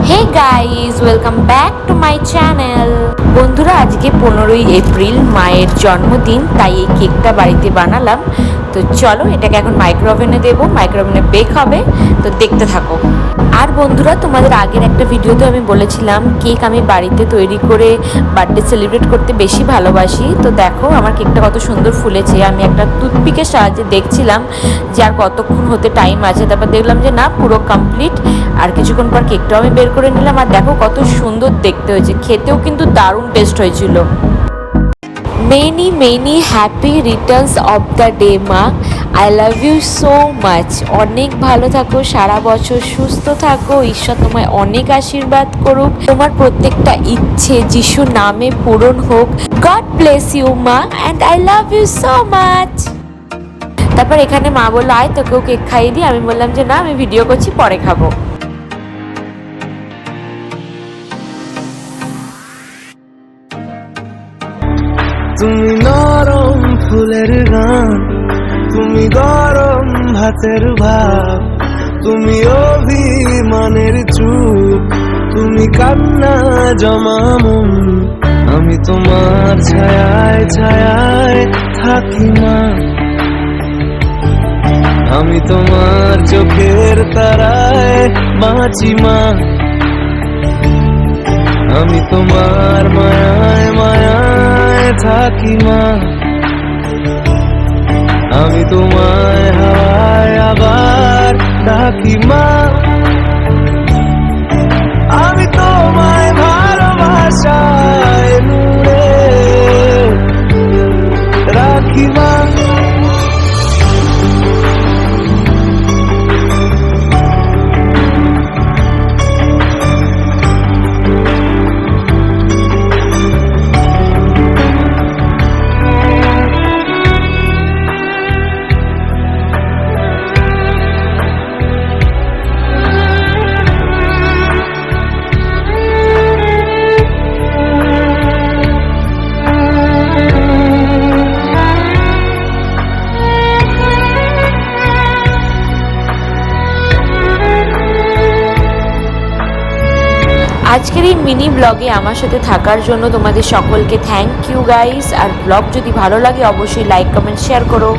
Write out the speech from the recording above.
Hey guys, welcome back to my channel. বন্ধুরা, আজকে 15ই April, মায়ের জন্মদিন, তাই এই কেকটা বাড়িতে বানালাম। তো চলো এটাকে এখন মাইক্রোওভেনে দেবো, মাইক্রোওভেনে বেক হবে, তো দেখতে থাকো। আর বন্ধুরা, তোমাদের আগের একটা ভিডিওতে আমি বলেছিলাম কেক আমি বাড়িতে তৈরি করে বার্থডে সেলিব্রেট করতে বেশি ভালোবাসি। তো দেখো আমার কেকটা কত সুন্দর ফুলেছে। আমি একটা টুথপিকের সাহায্যে দেখছিলাম যে আর কতক্ষণ হতে টাইম আছে, তারপর দেখলাম যে না, পুরো কমপ্লিট। আর কিছুক্ষণ পর কেকটাও আমি বের করে নিলাম। আর দেখো কত সুন্দর দেখতে হয়েছে, খেতেও কিন্তু দারুণ টেস্ট হয়েছিল। Many happy returns of the day মা। I love you so much. অনেক ভালো থাকো, সারা বছর সুস্থ থাকো, ঈশ্বর তোমায় অনেক আশীর্বাদ করুক, তোমার প্রত্যেকটা ইচ্ছে যিশু নামে পূরণ হোক। গড ব্লেস ইউ মা, and I love you so much. তারপর এখানে মা বললো আয় তোকেও কেক খাইয়ে দিই। আমি বললাম যে না, আমি ভিডিও করছি, পরে খাবো। তুমি নরম ফুলের গান, তুমি গরম ভাতের ভাব, তুমি অভিমানের চুপ, তুমি কান্না জমা মন। আমি তোমার ছায়ায় ছায়ায় থাকি মা, আমি তোমার চোখের তারায় বাঁচি মা, আমি তোমার মায়ায় মায়ায় থাকি মা, আমি তোমায় হাওয়ায় আবার ডাকি মা, আমি তোমায় ভালোবাসায় মুড়ে রাখি মা। আজকের এই মিনি ব্লগে আমার সাথে থাকার জন্য তোমাদের সকলকে থ্যাংক ইউ গাইস। আর ব্লগ যদি ভালো লাগে অবশ্যই লাইক, কমেন্ট, শেয়ার করো।